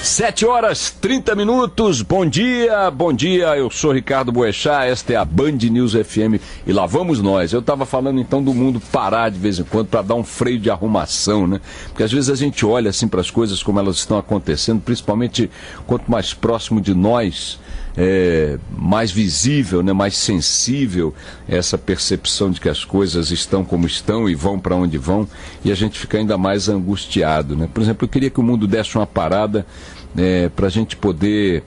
7h30, bom dia, eu sou Ricardo Boechat, esta é a Band News FM e lá vamos nós. Eu estava falando então do mundo parar de vez em quando para dar um freio de arrumação, né? Porque às vezes a gente olha assim para as coisas como elas estão acontecendo, principalmente quanto mais próximo de nós, mais visível, né? Mais sensível essa percepção de que as coisas estão como estão e vão para onde vão, e a gente fica ainda mais angustiado, né? Por exemplo, eu queria que o mundo desse uma parada para a gente poder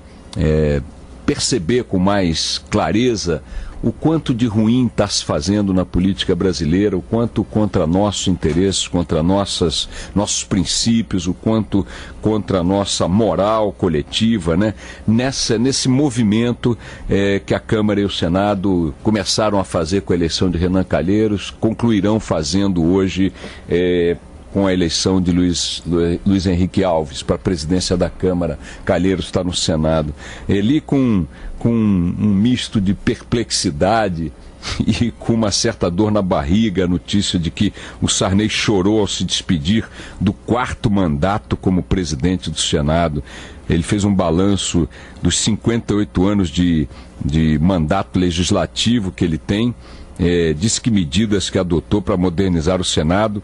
perceber com mais clareza o quanto de ruim está se fazendo na política brasileira, o quanto contra nossos interesses, contra nossos princípios, o quanto contra a nossa moral coletiva, né? Nesse movimento que a Câmara e o Senado começaram a fazer com a eleição de Renan Calheiros, concluirão fazendo hoje com a eleição de Luiz Henrique Alves para a presidência da Câmara. Calheiros está no Senado. Ele com um misto de perplexidade e com uma certa dor na barriga, a notícia de que o Sarney chorou ao se despedir do 4º mandato como presidente do Senado. Ele fez um balanço dos 58 anos de mandato legislativo que ele tem, disse que medidas que adotou para modernizar o Senado,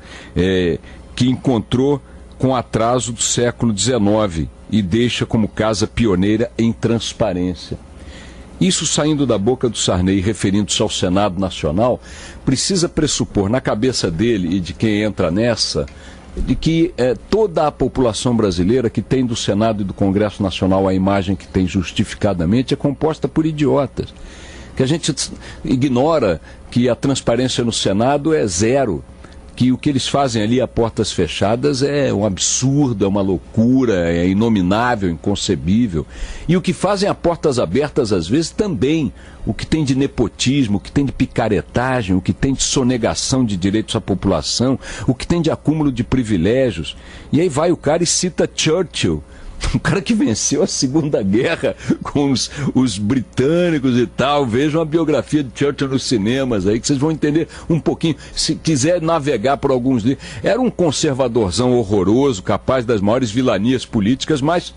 que encontrou com atraso do século XIX e deixa como casa pioneira em transparência. Isso saindo da boca do Sarney, referindo-se ao Senado Nacional, precisa pressupor na cabeça dele e de quem entra nessa, de que toda a população brasileira que tem do Senado e do Congresso Nacional a imagem que tem justificadamente é composta por idiotas. Que a gente ignora que a transparência no Senado é zero, que o que eles fazem ali a portas fechadas é um absurdo, é uma loucura, é inominável, inconcebível. E o que fazem a portas abertas, às vezes, também. O que tem de nepotismo, o que tem de picaretagem, o que tem de sonegação de direitos à população, o que tem de acúmulo de privilégios. E aí vai o cara e cita Churchill, um cara que venceu a Segunda Guerra com os britânicos e tal. Vejam a biografia de Churchill nos cinemas aí, que vocês vão entender um pouquinho. Se quiser navegar por alguns dias. Era um conservadorzão horroroso, capaz das maiores vilanias políticas, mas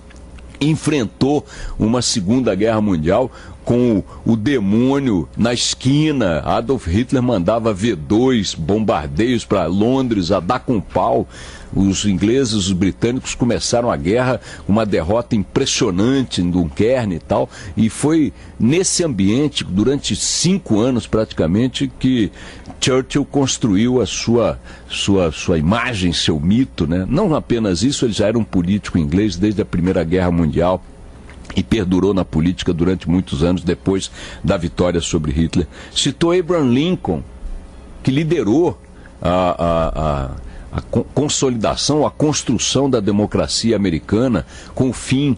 enfrentou uma Segunda Guerra Mundial com o demônio na esquina. Adolf Hitler mandava V2, bombardeios para Londres a dar com pau. Os ingleses, os britânicos começaram a guerra com uma derrota impressionante em Dunkerque e tal, e foi nesse ambiente, durante 5 anos praticamente, que Churchill construiu a sua imagem, seu mito, né? Não apenas isso, ele já era um político inglês desde a Primeira Guerra Mundial e perdurou na política durante muitos anos depois da vitória sobre Hitler. Citou Abraham Lincoln, que liderou a consolidação, a construção da democracia americana com o fim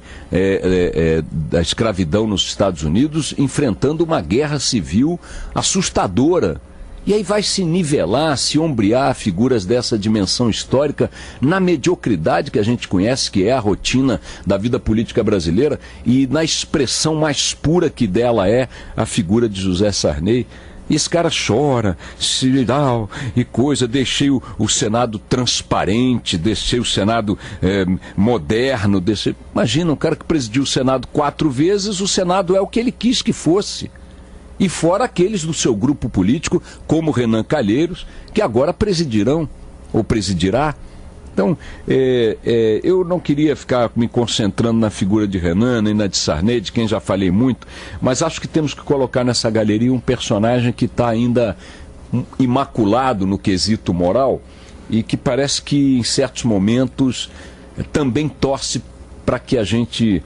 da escravidão nos Estados Unidos, enfrentando uma guerra civil assustadora. E aí vai se nivelar, se ombrear figuras dessa dimensão histórica na mediocridade que a gente conhece, que é a rotina da vida política brasileira, e na expressão mais pura que dela é a figura de José Sarney. E esse cara chora, e coisa, deixei o Senado transparente, deixei o Senado moderno, Imagina, um cara que presidiu o Senado 4 vezes, o Senado é o que ele quis que fosse. E fora aqueles do seu grupo político, como Renan Calheiros, que agora presidirão, ou presidirá. Então, eu não queria ficar me concentrando na figura de Renan, nem na de Sarney, de quem já falei muito, mas acho que temos que colocar nessa galeria um personagem que está ainda imaculado no quesito moral e que parece que, em certos momentos, também torce para que a gente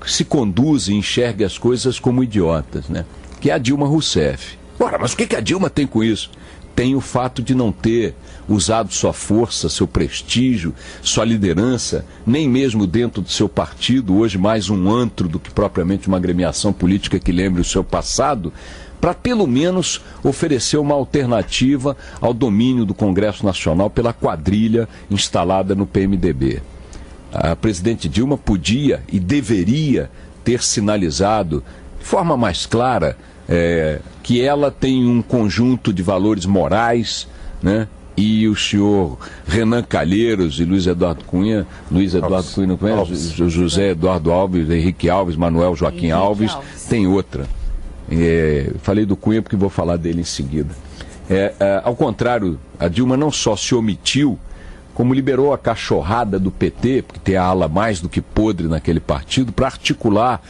se conduza e enxergue as coisas como idiotas, né? Que é a Dilma Rousseff. Ora, mas o que a Dilma tem com isso? Tem o fato de não ter usado sua força, seu prestígio, sua liderança, nem mesmo dentro do seu partido, hoje mais um antro do que propriamente uma agremiação política que lembre o seu passado, para pelo menos oferecer uma alternativa ao domínio do Congresso Nacional pela quadrilha instalada no PMDB. A presidente Dilma podia e deveria ter sinalizado de forma mais clara que ela tem um conjunto de valores morais, né, e o senhor Renan Calheiros e Luiz Eduardo Cunha, não conhece? José Eduardo Alves, Henrique Alves, Manuel Joaquim Alves, tem outra. Falei do Cunha porque vou falar dele em seguida. Ao contrário, a Dilma não só se omitiu, como liberou a cachorrada do PT, porque tem a ala mais do que podre naquele partido, para articular,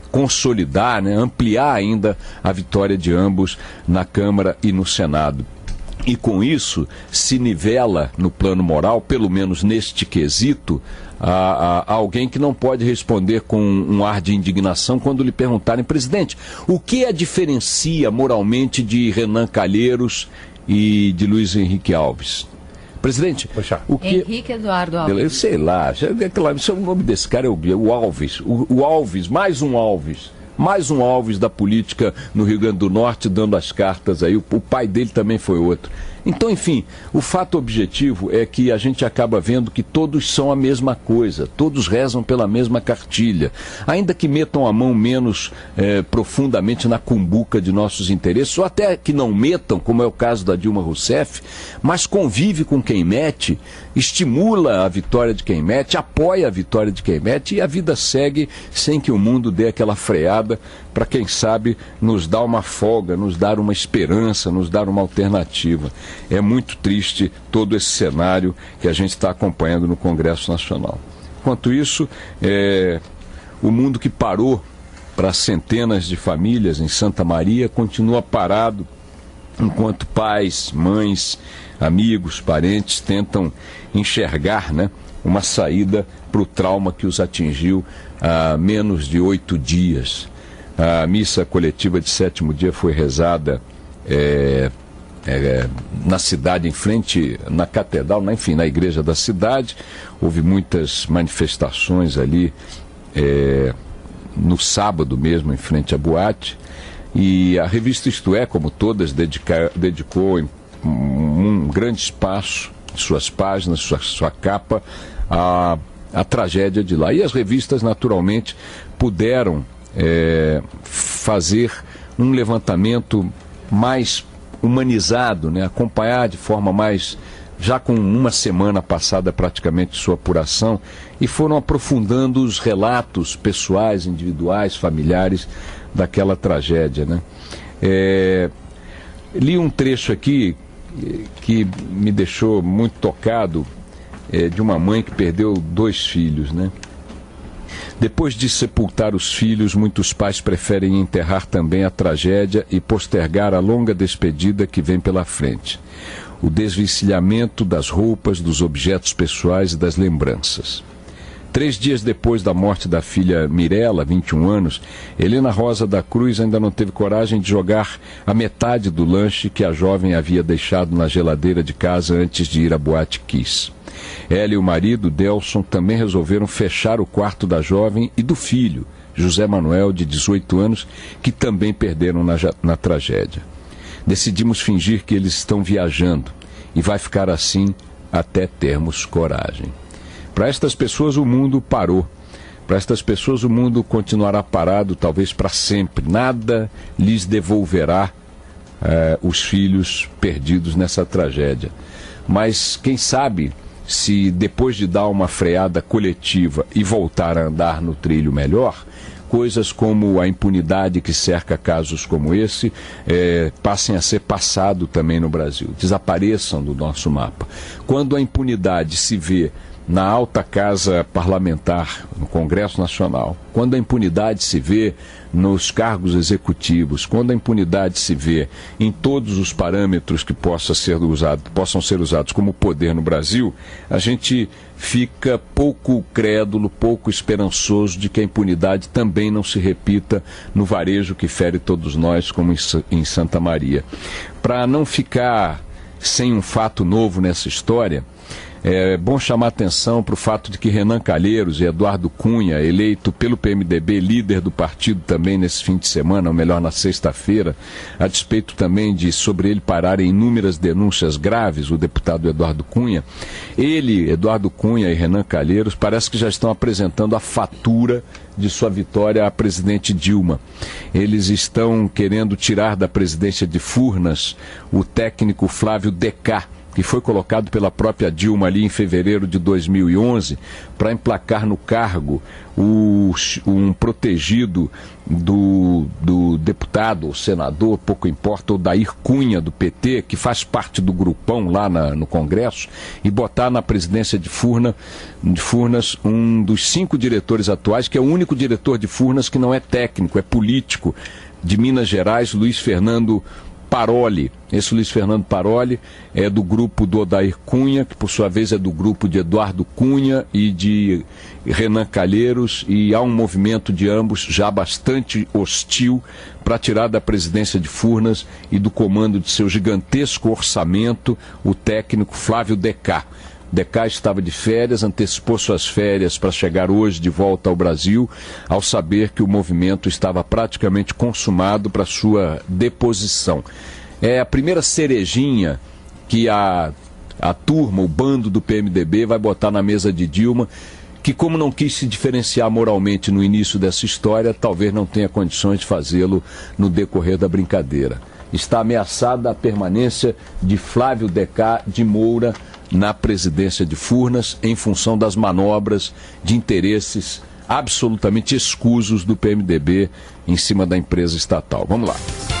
consolidar, né, ampliar ainda a vitória de ambos na Câmara e no Senado. E com isso se nivela no plano moral, pelo menos neste quesito, a alguém que não pode responder com um ar de indignação quando lhe perguntarem: presidente, o que a diferencia moralmente de Renan Calheiros e de Luiz Henrique Alves? Presidente, o que... Henrique Eduardo Alves. Eu sei lá, o nome desse cara é o Alves. O Alves, mais um Alves da política no Rio Grande do Norte, dando as cartas aí. O pai dele também foi outro. Então, enfim, o fato objetivo é que a gente acaba vendo que todos são a mesma coisa, todos rezam pela mesma cartilha, ainda que metam a mão menos profundamente na cumbuca de nossos interesses, ou até que não metam, como é o caso da Dilma Rousseff, mas convive com quem mete, estimula a vitória de quem mete, apoia a vitória de quem mete, e a vida segue sem que o mundo dê aquela freada para, quem sabe, nos dar uma folga, nos dar uma esperança, nos dar uma alternativa. É muito triste todo esse cenário que a gente está acompanhando no Congresso Nacional. Enquanto isso, o mundo que parou para centenas de famílias em Santa Maria continua parado, enquanto pais, mães, amigos, parentes tentam enxergar, né, uma saída para o trauma que os atingiu há menos de 8 dias. A missa coletiva de 7º dia foi rezada na cidade, em frente, na catedral, enfim, na igreja da cidade. Houve muitas manifestações ali, no sábado mesmo, em frente à boate. E a revista Isto É, como todas, dedicou um grande espaço, suas páginas, sua capa, à tragédia de lá. E as revistas, naturalmente, puderam fazer um levantamento mais humanizado, né? Acompanhar de forma mais, já com uma semana passada praticamente sua apuração, e foram aprofundando os relatos pessoais, individuais, familiares daquela tragédia, né? Li um trecho aqui que me deixou muito tocado, de uma mãe que perdeu 2 filhos, né? Depois de sepultar os filhos, muitos pais preferem enterrar também a tragédia e postergar a longa despedida que vem pela frente. O desvencilhamento das roupas, dos objetos pessoais e das lembranças. 3 dias depois da morte da filha Mirella, 21 anos, Helena Rosa da Cruz ainda não teve coragem de jogar a metade do lanche que a jovem havia deixado na geladeira de casa antes de ir à Boate Kiss. Ela e o marido, Delson, também resolveram fechar o quarto da jovem e do filho, José Manuel, de 18 anos, que também perderam na tragédia. Decidimos fingir que eles estão viajando, e vai ficar assim até termos coragem. Para estas pessoas o mundo parou. Para estas pessoas o mundo continuará parado, talvez para sempre. Nada lhes devolverá os filhos perdidos nessa tragédia. Mas quem sabe, se depois de dar uma freada coletiva e voltar a andar no trilho melhor, coisas como a impunidade que cerca casos como esse passem a ser passado também no Brasil, desapareçam do nosso mapa. Quando a impunidade se vê na alta casa parlamentar, no Congresso Nacional, quando a impunidade se vê nos cargos executivos, quando a impunidade se vê em todos os parâmetros que possam ser usados como poder no Brasil, a gente fica pouco crédulo, pouco esperançoso de que a impunidade também não se repita no varejo que fere todos nós, como em Santa Maria. Para não ficar sem um fato novo nessa história, é bom chamar atenção para o fato de que Renan Calheiros e Eduardo Cunha, eleito pelo PMDB, líder do partido também nesse fim de semana, ou melhor, na sexta-feira, a despeito também de sobre ele pararem inúmeras denúncias graves, o deputado Eduardo Cunha, Eduardo Cunha e Renan Calheiros, parece que já estão apresentando a fatura de sua vitória à presidente Dilma. Eles estão querendo tirar da presidência de Furnas o técnico Flávio Decá, que foi colocado pela própria Dilma ali em fevereiro de 2011 para emplacar no cargo um protegido do deputado ou senador, pouco importa, Odair Cunha, do PT, que faz parte do grupão lá no Congresso, e botar na presidência de Furnas um dos 5 diretores atuais, que é o único diretor de Furnas que não é técnico, é político, de Minas Gerais, Luiz Fernando Paroli. Esse Luiz Fernando Paroli é do grupo do Odair Cunha, que por sua vez é do grupo de Eduardo Cunha e de Renan Calheiros, e há um movimento de ambos já bastante hostil para tirar da presidência de Furnas e do comando de seu gigantesco orçamento o técnico Flávio Decá. Decá estava de férias, antecipou suas férias para chegar hoje de volta ao Brasil, ao saber que o movimento estava praticamente consumado para sua deposição. É a primeira cerejinha que a turma, o bando do PMDB vai botar na mesa de Dilma, que como não quis se diferenciar moralmente no início dessa história, talvez não tenha condições de fazê-lo no decorrer da brincadeira. Está ameaçada a permanência de Flávio Decá de Moura na presidência de Furnas, em função das manobras de interesses absolutamente escusos do PMDB em cima da empresa estatal. Vamos lá.